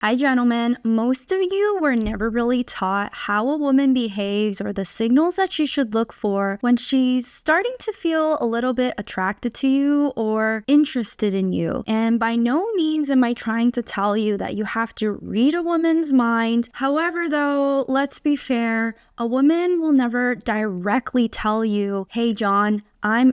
Hi, gentlemen. Most of you were never really taught how a woman behaves or the signals that she should look for when she's starting to feel a little bit attracted to you or interested in you. And by no means am I trying to tell you that you have to read a woman's mind. However, though, let's be fair, a woman will never directly tell you, hey, John, I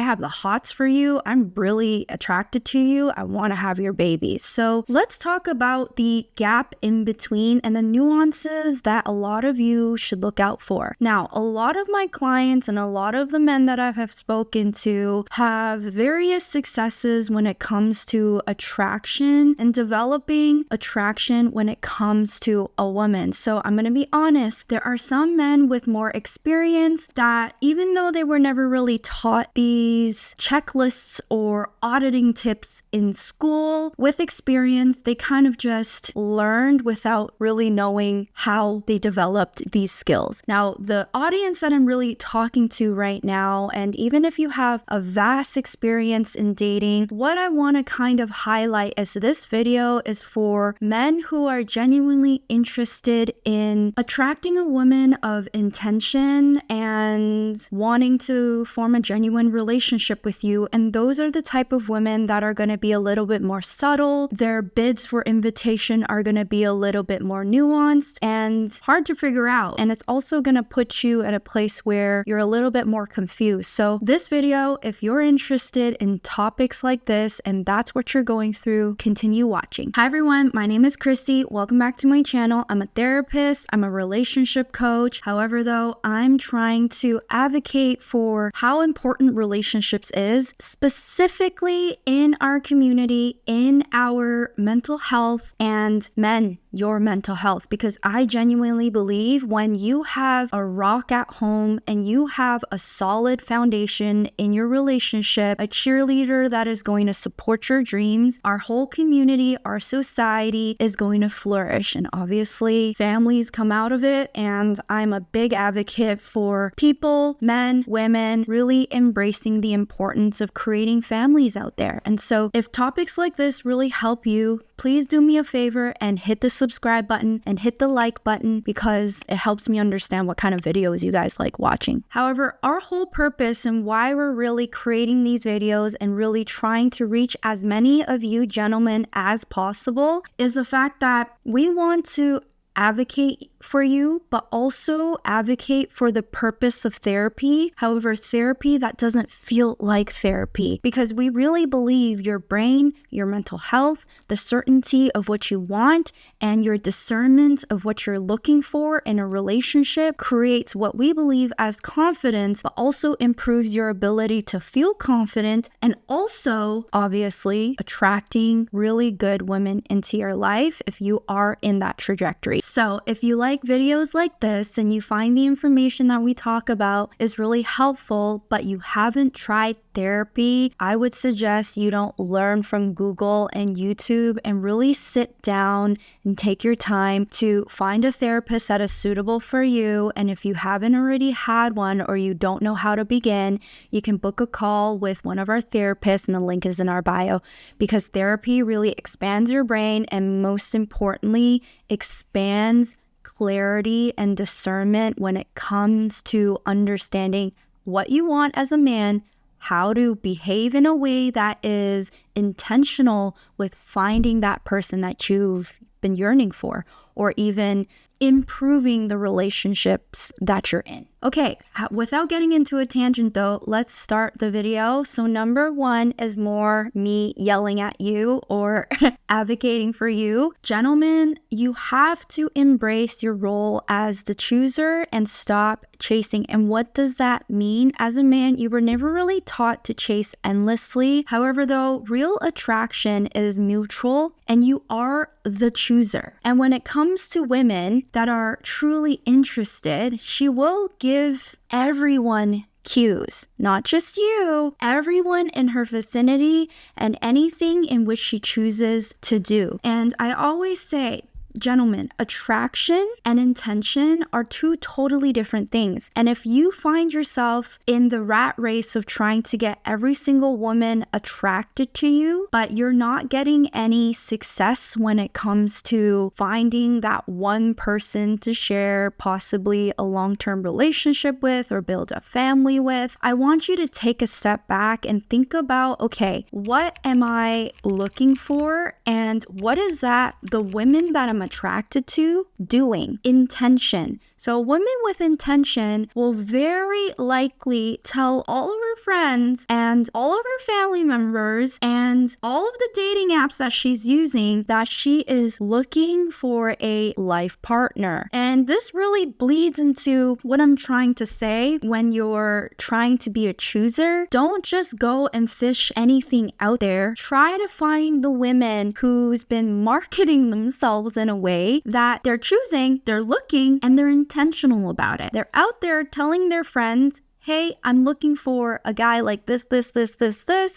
have the hots for you. I'm really attracted to you. I want to have your baby. So let's talk about the gap in between and the nuances that a lot of you should look out for. Now, a lot of my clients and a lot of the men that I have spoken to have various successes when it comes to attraction and developing attraction when it comes to a woman. So I'm going to be honest, there are some men with more experience that even though they were never really taught these checklists or auditing tips in school, with experience, they kind of just learned without really knowing how they developed these skills. Now, the audience that I'm really talking to right now, and even if you have a vast experience in dating, what I want to kind of highlight is this video is for men who are genuinely interested in attracting a woman of intention and wanting to form a genuine relationship with you. And those are the type of women that are going to be a little bit more subtle. Their bids for invitation are going to be a little bit more nuanced and hard to figure out. And it's also going to put you at a place where you're a little bit more confused. So this video, if you're interested in topics like this and that's what you're going through, continue watching. Hi everyone, my name is Christy. Welcome back to my channel. I'm a therapist. I'm a relationship coach. However, though, I'm trying to advocate for how important relationships is, specifically in our community, in our mental health, and men, your mental health, because I genuinely believe when you have a rock at home and you have a solid foundation in your relationship, a cheerleader that is going to support your dreams, our whole community, our society is going to flourish. And obviously families come out of it, and I'm a big advocate for people, men, women, really embracing the importance of creating families out there. And so if topics like this really help you, please do me a favor and hit the subscribe button and hit the like button, because it helps me understand what kind of videos you guys like watching. However, our whole purpose and why we're really creating these videos and really trying to reach as many of you gentlemen as possible is the fact that we want to advocate for you, but also advocate for the purpose of therapy. However, therapy that doesn't feel like therapy, because we really believe your brain, your mental health, the certainty of what you want, and your discernment of what you're looking for in a relationship creates what we believe as confidence, but also improves your ability to feel confident and also, obviously, attracting really good women into your life if you are in that trajectory. So if you like videos like this and you find the information that we talk about is really helpful, but you haven't tried therapy, I would suggest you don't learn from Google and YouTube and really sit down and take your time to find a therapist that is suitable for you. And if you haven't already had one or you don't know how to begin, you can book a call with one of our therapists, and the link is in our bio, because therapy really expands your brain and most importantly, expands clarity and discernment when it comes to understanding what you want as a man, how to behave in a way that is intentional with finding that person that you've been yearning for, or even improving the relationships that you're in. Okay, without getting into a tangent though, let's start the video. So number one is more me yelling at you or advocating for you. Gentlemen, you have to embrace your role as the chooser and stop chasing. And what does that mean? As a man, you were never really taught to chase endlessly. However, though, real attraction is mutual and you are the chooser. And when it comes to women that are truly interested, she will give everyone cues, not just you, everyone in her vicinity and anything in which she chooses to do. And I always say, Gentlemen, attraction and intention are two totally different things. And if you find yourself in the rat race of trying to get every single woman attracted to you, but you're not getting any success when it comes to finding that one person to share possibly a long-term relationship with or build a family with, I want you to take a step back and think about, okay, what am I looking for? And what is that the women that I'm attracted to doing? Intention. So women with intention will very likely tell all of her friends and all of her family members and all of the dating apps that she's using that she is looking for a life partner. And this really bleeds into what I'm trying to say when you're trying to be a chooser. Don't just go and fish anything out there. Try to find the women who's been marketing themselves in a way that they're choosing, they're looking, and they're intentional about it. They're out there telling their friends, hey, I'm looking for a guy like this,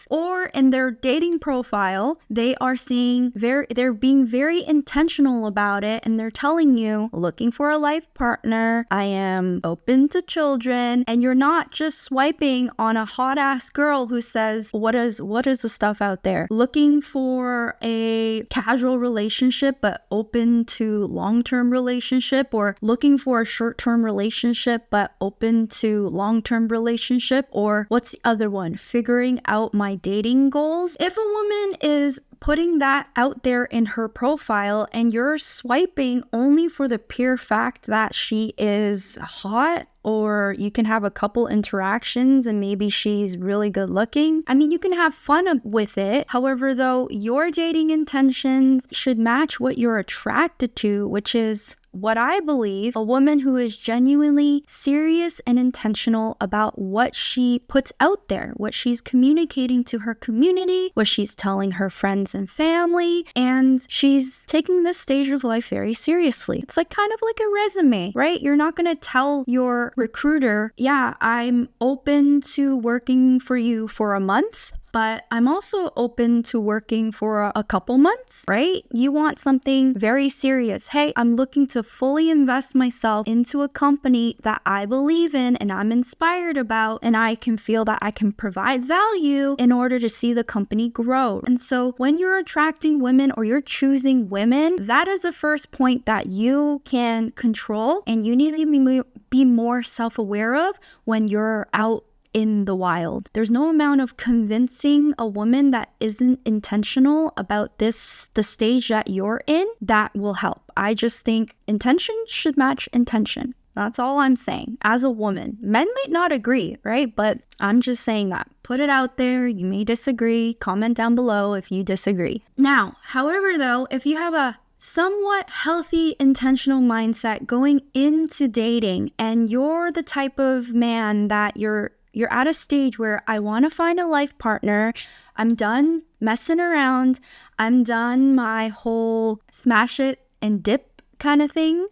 or in their dating profile, they are they're being very intentional about it, and they're telling you, looking for a life partner, I am open to children, and you're not just swiping on a hot ass girl who says, what is the stuff out there? Looking for a casual relationship, but open to long-term relationship, or looking for a short-term relationship, but open to long-term relationship, or what's the other one? Figuring out my dating goals. If a woman is putting that out there in her profile and you're swiping only for the pure fact that she is hot, or you can have a couple interactions and maybe she's really good looking, I mean, you can have fun with it. However, though, your dating intentions should match what you're attracted to, which is what I believe, a woman who is genuinely serious and intentional about what she puts out there, what she's communicating to her community, what she's telling her friends and family, and she's taking this stage of life very seriously. It's kind of like a resume, right? You're not going to tell your recruiter, yeah, I'm open to working for you for a month, but I'm also open to working for a couple months, right? You want something very serious. Hey, I'm looking to fully invest myself into a company that I believe in and I'm inspired about, and I can feel that I can provide value in order to see the company grow. And so when you're attracting women or you're choosing women, that is the first point that you can control and you need to be more self-aware of when you're out in the wild. There's no amount of convincing a woman that isn't intentional about the stage that you're in that will help. I just think intention should match intention. That's all I'm saying. As a woman, men might not agree, right? But I'm just saying that. Put it out there. You may disagree. Comment down below if you disagree. Now, however, though, if you have a somewhat healthy, intentional mindset going into dating and you're the type of man that you're at a stage where I want to find a life partner. I'm done messing around. I'm done my whole smash it and dip kind of thing.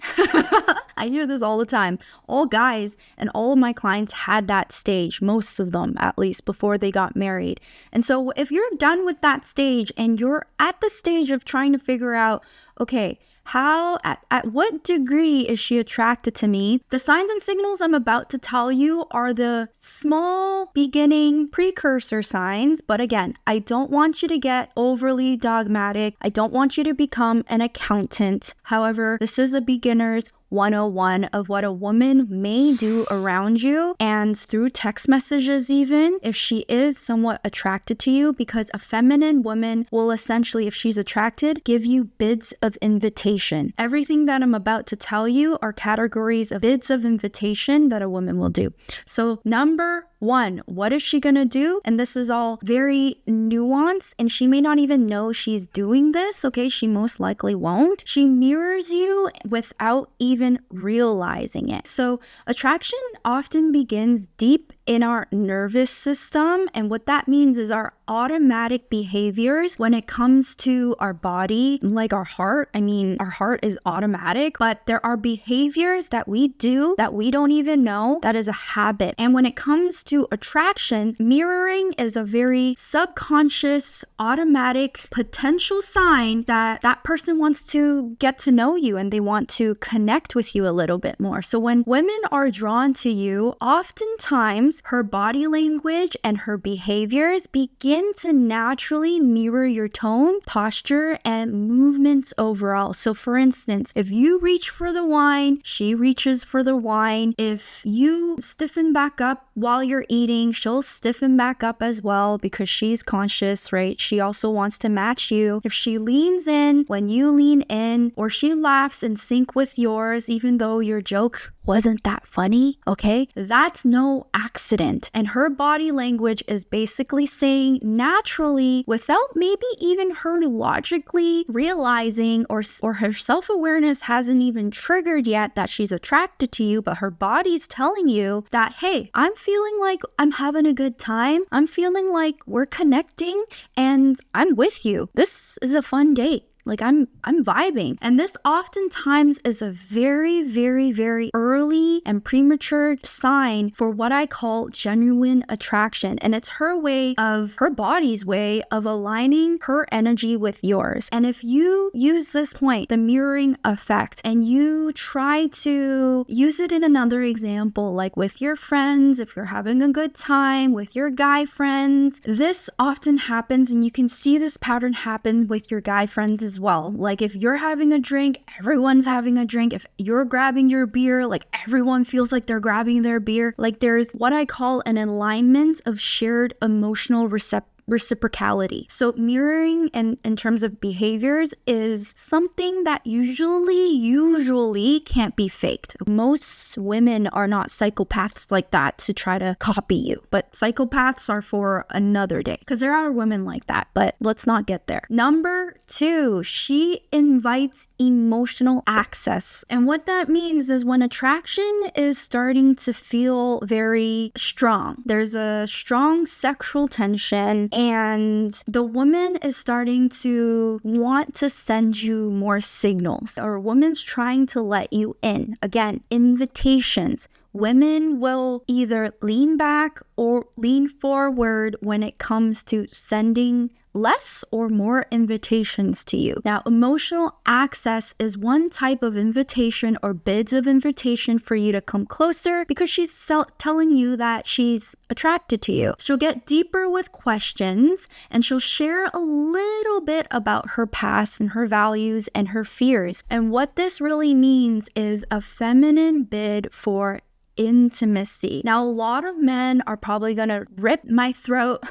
I hear this all the time. All guys and all of my clients had that stage, most of them at least, before they got married. And so if you're done with that stage and you're at the stage of trying to figure out, okay, at what degree is she attracted to me? The signs and signals I'm about to tell you are the small beginning precursor signs. But again, I don't want you to get overly dogmatic. I don't want you to become an accountant. However, this is a beginner's 101 of what a woman may do around you and through text messages even if she is somewhat attracted to you, because a feminine woman will essentially, if she's attracted, give you bids of invitation. Everything that I'm about to tell you are categories of bids of invitation that a woman will do. So number one, what is she gonna do? And this is all very nuanced and she may not even know she's doing this, okay? She most likely won't. She mirrors you without even realizing it. So attraction often begins deep in our nervous system. And what that means is our automatic behaviors when it comes to our body, like our heart. I mean, our heart is automatic, but there are behaviors that we do that we don't even know that is a habit. And when it comes to attraction, mirroring is a very subconscious, automatic potential sign that that person wants to get to know you and they want to connect with you a little bit more. So when women are drawn to you, oftentimes her body language and her behaviors begin to naturally mirror your tone, posture, and movements overall. So for instance, if you reach for the wine, she reaches for the wine. If you stiffen back up while you're eating, she'll stiffen back up as well because she's conscious, right? She also wants to match you. If she leans in when you lean in, or she laughs in sync with yours, even though your joke wasn't that funny, okay? That's no accident. And her body language is basically saying naturally, without maybe even her logically realizing or her self-awareness hasn't even triggered yet that she's attracted to you, but her body's telling you that, hey, I'm feeling like I'm having a good time. I'm feeling like we're connecting and I'm with you. This is a fun date. Like I'm vibing. And this oftentimes is a very, very, very early and premature sign for what I call genuine attraction. And it's her body's way of aligning her energy with yours. And if you use this point, the mirroring effect, and you try to use it in another example, like with your friends, if you're having a good time with your guy friends, this often happens, and you can see this pattern happen with your guy friends as well. Like if you're having a drink, everyone's having a drink. If you're grabbing your beer, like everyone feels like they're grabbing their beer. Like there's what I call an alignment of shared emotional reciprocality. So mirroring in terms of behaviors is something that usually can't be faked. Most women are not psychopaths like that to try to copy you, but psychopaths are for another day because there are women like that, but let's not get there. Number 2, she invites emotional access. And what that means is when attraction is starting to feel very strong, there's a strong sexual tension, and the woman is starting to want to send you more signals, or a woman's trying to let you in. Again, invitations. Women will either lean back or lean forward when it comes to sending less or more invitations to you. Now, emotional access is one type of invitation or bids of invitation for you to come closer because she's telling you that she's attracted to you. She'll get deeper with questions and she'll share a little bit about her past and her values and her fears. And what this really means is a feminine bid for intimacy. Now, a lot of men are probably gonna rip my throat.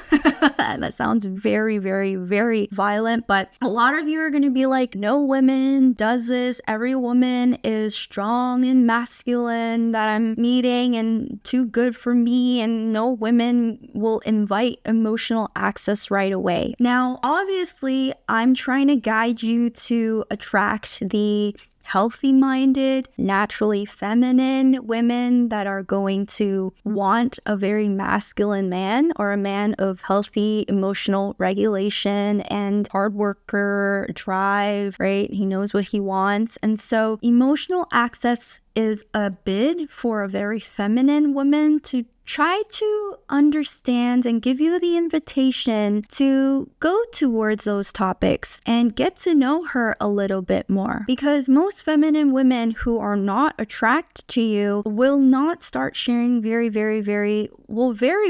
That sounds very, very, very violent, but a lot of you are gonna be like, no woman does this. Every woman is strong and masculine that I'm meeting and too good for me, and no women will invite emotional access right away. Now, obviously, I'm trying to guide you to attract the healthy-minded, naturally feminine women that are going to want a very masculine man, or a man of healthy emotional regulation and hard worker, drive, right? He knows what he wants. And so emotional access is a bid for a very feminine woman to try to understand and give you the invitation to go towards those topics and get to know her a little bit more. Because most feminine women who are not attracted to you will not start sharing very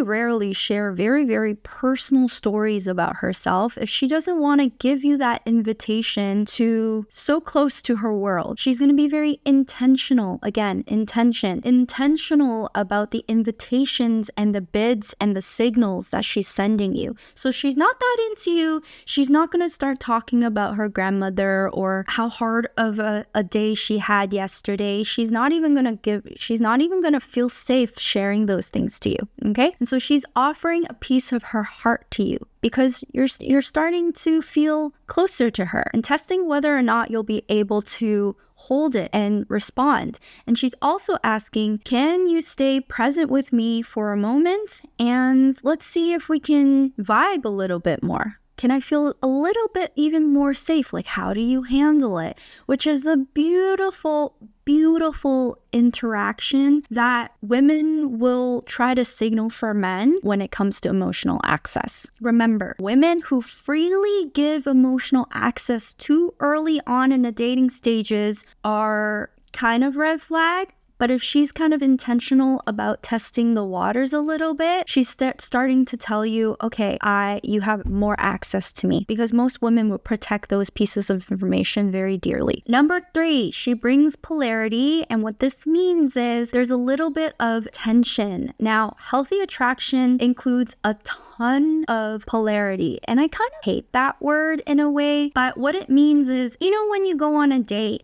rarely share very personal stories about herself if she doesn't want to give you that invitation to so close to her world. She's going to be very intentional. Again, intentional about the invitations and the bids and the signals that she's sending you. So she's not that into you. She's not going to start talking about her grandmother or how hard of a day she had yesterday. She's not even going to feel safe sharing those things to you. Okay? And so she's offering a piece of her heart to you. because you're starting to feel closer to her and testing whether or not you'll be able to hold it and respond. And she's also asking, can you stay present with me for a moment? And let's see if we can vibe a little bit more. Can I feel a little bit even more safe? Like, how do you handle it? Which is a beautiful, beautiful interaction that women will try to signal for men when it comes to emotional access. Remember, women who freely give emotional access too early on in the dating stages are kind of red flag. But if she's kind of intentional about testing the waters a little bit, she's starting to tell you, okay, you have more access to me, because most women will protect those pieces of information very dearly. Number 3, she brings polarity. And what this means is there's a little bit of tension. Now, healthy attraction includes a ton of polarity. And I kind of hate that word in a way, but what it means is, when you go on a date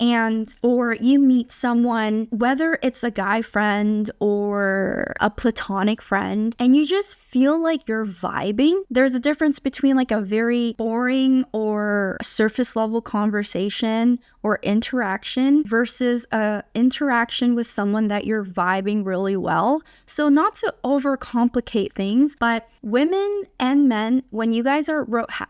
or you meet someone, whether it's a guy friend or a platonic friend, and you just feel like you're vibing. There's a difference between like a very boring or surface level conversation or interaction versus a interaction with someone that you're vibing really well. So not to overcomplicate things, but women and men, when you guys are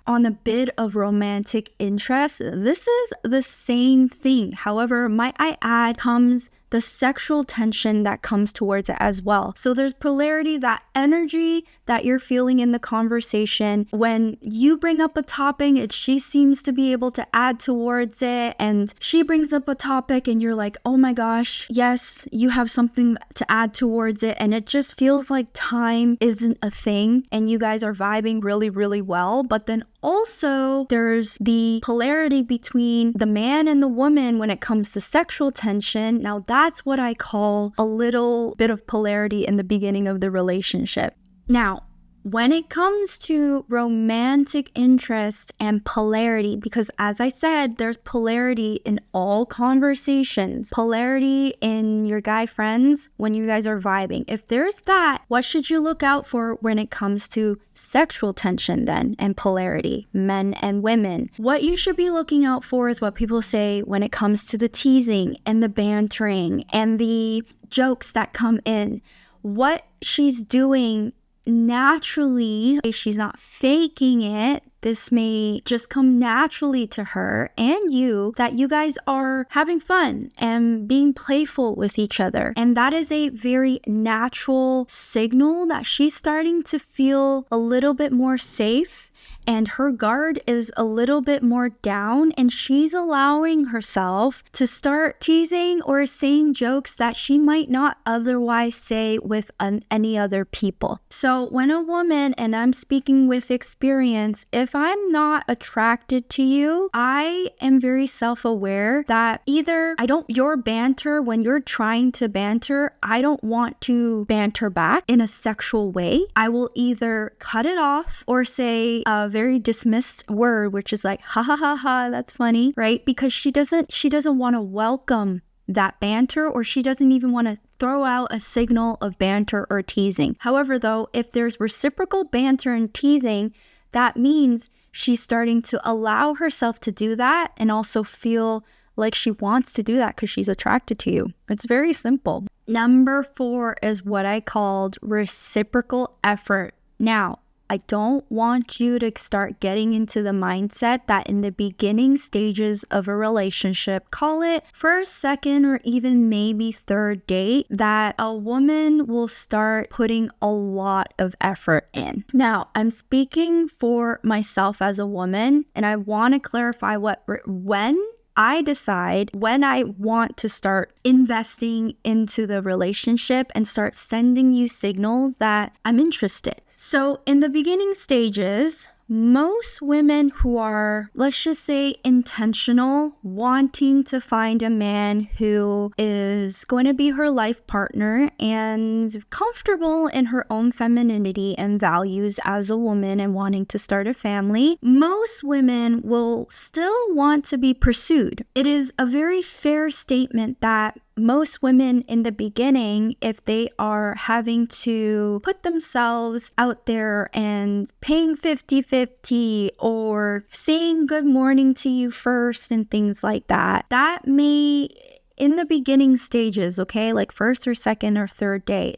on a bit of romantic interest, this is the same thing. However, might I add, comes the sexual tension that comes towards it as well. So there's polarity, that energy that you're feeling in the conversation. When you bring up a topic and she seems to be able to add towards it, and she brings up a topic and you're like, oh my gosh, yes, you have something to add towards it. And it just feels like time isn't a thing and you guys are vibing really, really well. But then also, there's the polarity between the man and the woman when it comes to sexual tension. Now, that's what I call a little bit of polarity in the beginning of the relationship. Now, when it comes to romantic interest and polarity, because as I said, there's polarity in all conversations, polarity in your guy friends when you guys are vibing. If there's that, what should you look out for when it comes to sexual tension then and polarity, men and women? What you should be looking out for is what people say when it comes to the teasing and the bantering and the jokes that come in. What she's doing naturally, she's not faking it. This may just come naturally to her and you, that you guys are having fun and being playful with each other. And that is a very natural signal that she's starting to feel a little bit more safe. And her guard is a little bit more down, and she's allowing herself to start teasing or saying jokes that she might not otherwise say with any other people. So when a woman, and I'm speaking with experience, if I'm not attracted to you, I am very self-aware that either your banter, when you're trying to banter, I don't want to banter back in a sexual way. I will either cut it off or say a very dismissed word, which is like, ha ha ha ha, that's funny, right? Because she doesn't want to welcome that banter, or she doesn't even want to throw out a signal of banter or teasing. However, though, if there's reciprocal banter and teasing, that means she's starting to allow herself to do that and also feel like she wants to do that because she's attracted to you. It's very simple. Number 4 is what I called reciprocal effort. Now, I don't want you to start getting into the mindset that in the beginning stages of a relationship, call it first, second, or even maybe third date, that a woman will start putting a lot of effort in. Now, I'm speaking for myself as a woman, and I want to clarify when I decide when I want to start investing into the relationship and start sending you signals that I'm interested. So in the beginning stages, most women who are, let's just say, intentional, wanting to find a man who is going to be her life partner and comfortable in her own femininity and values as a woman and wanting to start a family, most women will still want to be pursued. It is a very fair statement that most women in the beginning, if they are having to put themselves out there and paying 50-50 or saying good morning to you first and things like that, that may, in the beginning stages, okay, like first or second or third date,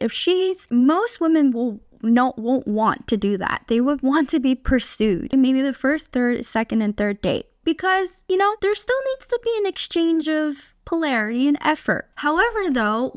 most women won't want to do that. They would want to be pursued. Maybe the first, third, second, and third date. Because, there still needs to be an exchange of polarity and effort. However, though,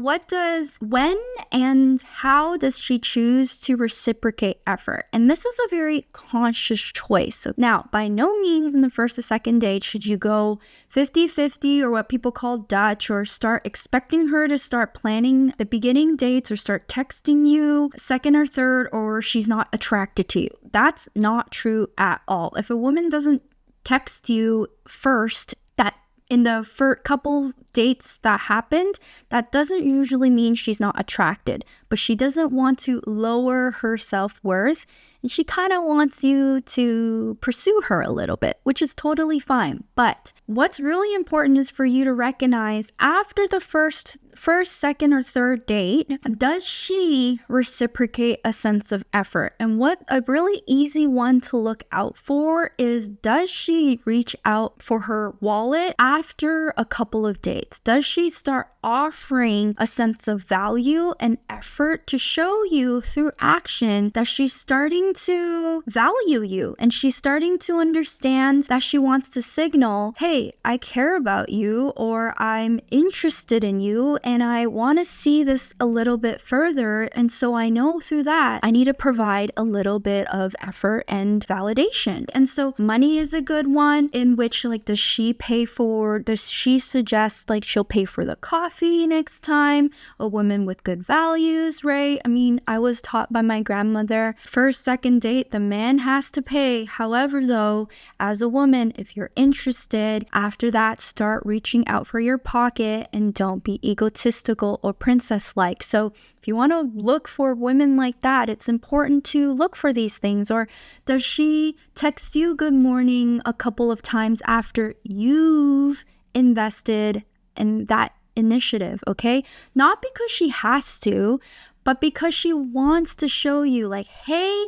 when and how does she choose to reciprocate effort? And this is a very conscious choice. So now, by no means in the first or second date should you go 50-50 or what people call Dutch, or start expecting her to start planning the beginning dates or start texting you second or third, or she's not attracted to you. That's not true at all. If a woman doesn't text you first, that in the first couple dates that happened, that doesn't usually mean she's not attracted, but she doesn't want to lower her self-worth, and she kind of wants you to pursue her a little bit, which is totally fine. But what's really important is for you to recognize after the first, second, or third date, does she reciprocate a sense of effort? And what a really easy one to look out for is, does she reach out for her wallet after a couple of dates? Does she start offering a sense of value and effort to show you through action that she's starting to value you, and she's starting to understand that she wants to signal, hey, I care about you, or I'm interested in you, and I want to see this a little bit further, and so I know through that I need to provide a little bit of effort and validation. And so money is a good one, in which, like, does she suggest, like, she'll pay for the coffee next time? A woman with good values, right? I mean, I was taught by my grandmother, first, second date, the man has to pay. However, though, as a woman, if you're interested, after that, start reaching out for your pocket and don't be egotistical or princess-like. So if you want to look for women like that, it's important to look for these things. Or does she text you good morning a couple of times after you've invested in that initiative, okay? Not because she has to, but because she wants to show you, like, hey,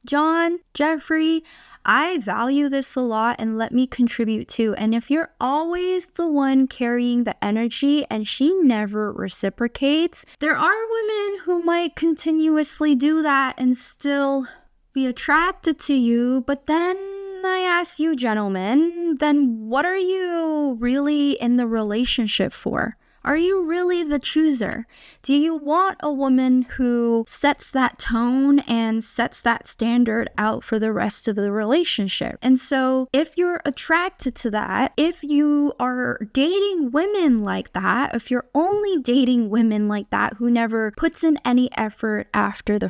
John, Jeffrey, I value this a lot and let me contribute too. And if you're always the one carrying the energy and she never reciprocates, there are women who might continuously do that and still be attracted to you. But then I ask you, gentlemen, then what are you really in the relationship for? Are you really the chooser? Do you want a woman who sets that tone and sets that standard out for the rest of the relationship? And so if you're attracted to that, if you are dating women like that, if you're only dating women like that who never puts in any effort after the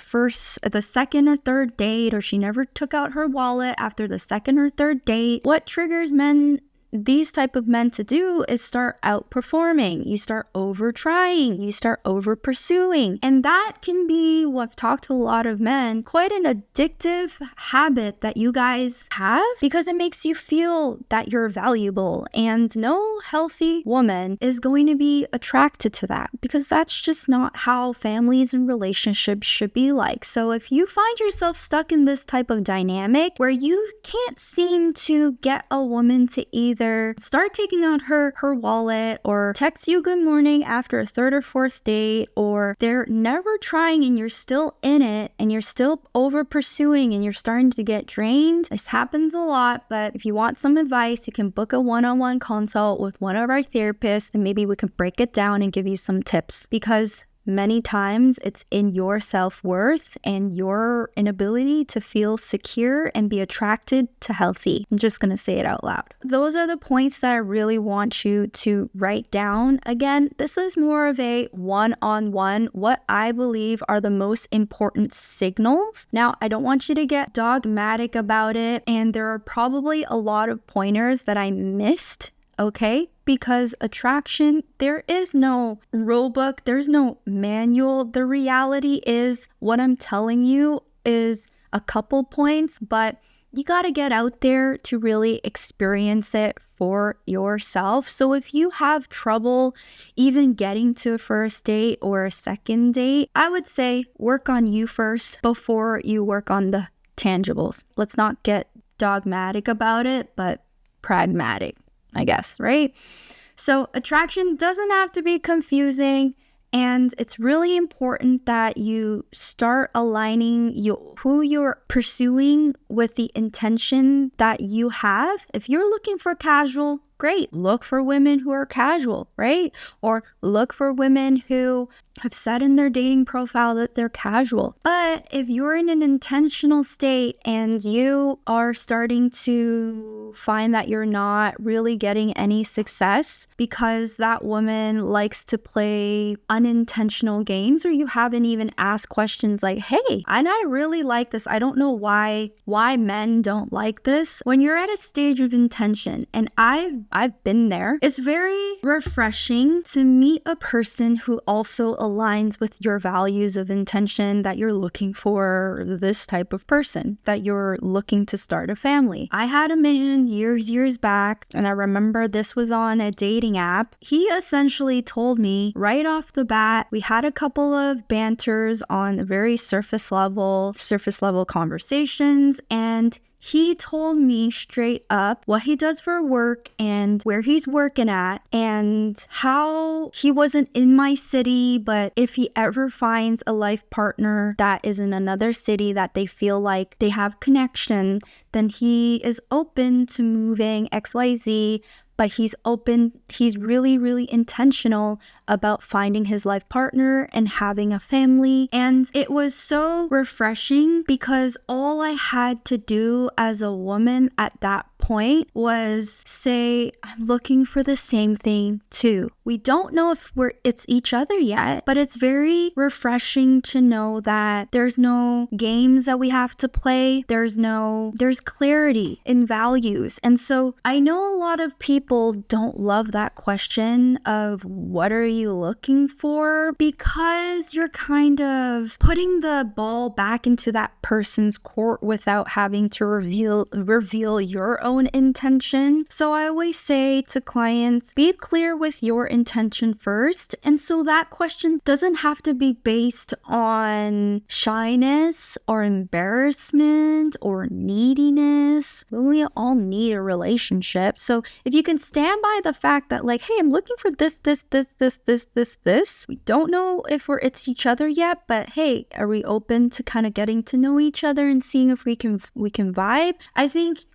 second or third date, or she never took out her wallet after the second or third date, what triggers these type of men to do is start outperforming. You start over trying, you start over pursuing. And that can be, what I've talked to a lot of men, quite an addictive habit that you guys have, because it makes you feel that you're valuable. And no healthy woman is going to be attracted to that, because that's just not how families and relationships should be like. So if you find yourself stuck in this type of dynamic where you can't seem to get a woman to either start taking out her wallet or text you good morning after a third or fourth date, or they're never trying and you're still in it and you're still over pursuing and you're starting to get drained. This happens a lot, but if you want some advice, you can book a one-on-one consult with one of our therapists and maybe we can break it down and give you some tips, because many times it's in your self-worth and your inability to feel secure and be attracted to healthy. I'm just going to say it out loud. Those are the points that I really want you to write down. Again, this is more of a one-on-one, what I believe are the most important signals. Now, I don't want you to get dogmatic about it, and there are probably a lot of pointers that I missed, okay? Because attraction, there is no rule book, there's no manual. The reality is, what I'm telling you is a couple points, but you gotta get out there to really experience it for yourself. So if you have trouble even getting to a first date or a second date, I would say work on you first before you work on the tangibles. Let's not get dogmatic about it, but pragmatic, I guess, right? So attraction doesn't have to be confusing. And it's really important that you start aligning who you're pursuing with the intention that you have. If you're looking for casual, great. Look for women who are casual, right? Or look for women who have said in their dating profile that they're casual. But if you're in an intentional state and you are starting to find that you're not really getting any success because that woman likes to play unintentional games, or you haven't even asked questions like, hey, and I really like this. I don't know why men don't like this. When you're at a stage of intention, and I've been there, it's very refreshing to meet a person who also aligns with your values of intention, that you're looking for this type of person, that you're looking to start a family. I had a man years back, and I remember this was on a dating app. He essentially told me right off the bat, we had a couple of banters on a very surface level conversations, and he told me straight up what he does for work and where he's working at, and how he wasn't in my city, but if he ever finds a life partner that is in another city that they feel like they have connection, then he is open to moving XYZ. But he's really intentional about finding his life partner and having a family. And it was so refreshing because all I had to do as a woman at that point was say, I'm looking for the same thing too. We don't know if it's each other yet, but it's very refreshing to know that there's no games that we have to play. There's clarity in values. And so I know a lot of people don't love that question of what are you looking for, because you're kind of putting the ball back into that person's court without having to reveal your own intention. So I always say to clients, be clear with your intention first. And so that question doesn't have to be based on shyness or embarrassment or neediness. We all need a relationship. So if you can stand by the fact that like, hey, I'm looking for this. We don't know if it's each other yet, but hey, are we open to kind of getting to know each other and seeing if we can vibe?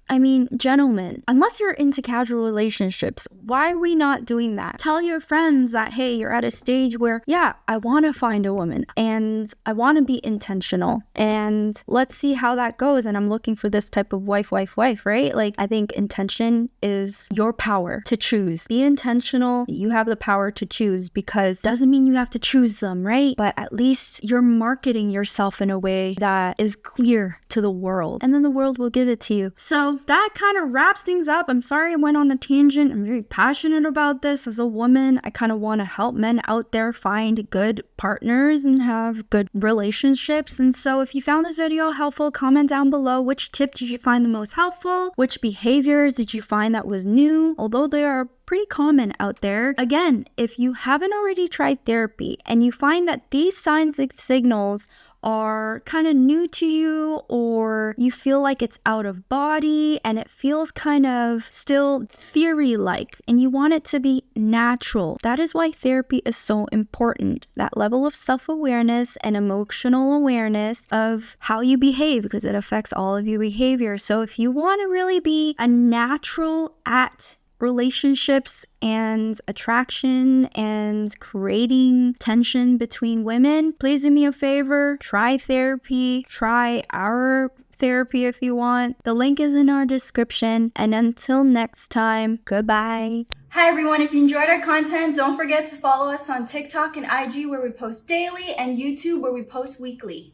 I mean, gentlemen, unless you're into casual relationships, why are we not doing that? Tell your friends that, hey, you're at a stage where, yeah, I want to find a woman and I want to be intentional and let's see how that goes. And I'm looking for this type of wife, right? Like, I think intention is your power to choose. Be intentional. You have the power to choose, because doesn't mean you have to choose them, right? But at least you're marketing yourself in a way that is clear to the world, and then the world will give it to you. So that kind of wraps things up. I'm sorry I went on a tangent. I'm very passionate about this. As a woman, I kind of want to help men out there find good partners and have good relationships. And so if you found this video helpful, comment down below which tip did you find the most helpful? Which behaviors did you find that was new? Although they are pretty common out there. Again, if you haven't already tried therapy and you find that these signs and signals are kind of new to you, or you feel like it's out of body and it feels kind of still theory-like and you want it to be natural, that is why therapy is so important. That level of self-awareness and emotional awareness of how you behave, because it affects all of your behavior. So if you want to really be a natural at relationships and attraction and creating tension between women, please do me a favor, try therapy, try our therapy if you want. The link is in our description, and until next time, goodbye. Hi everyone, if you enjoyed our content, don't forget to follow us on TikTok and IG where we post daily, and YouTube where we post weekly.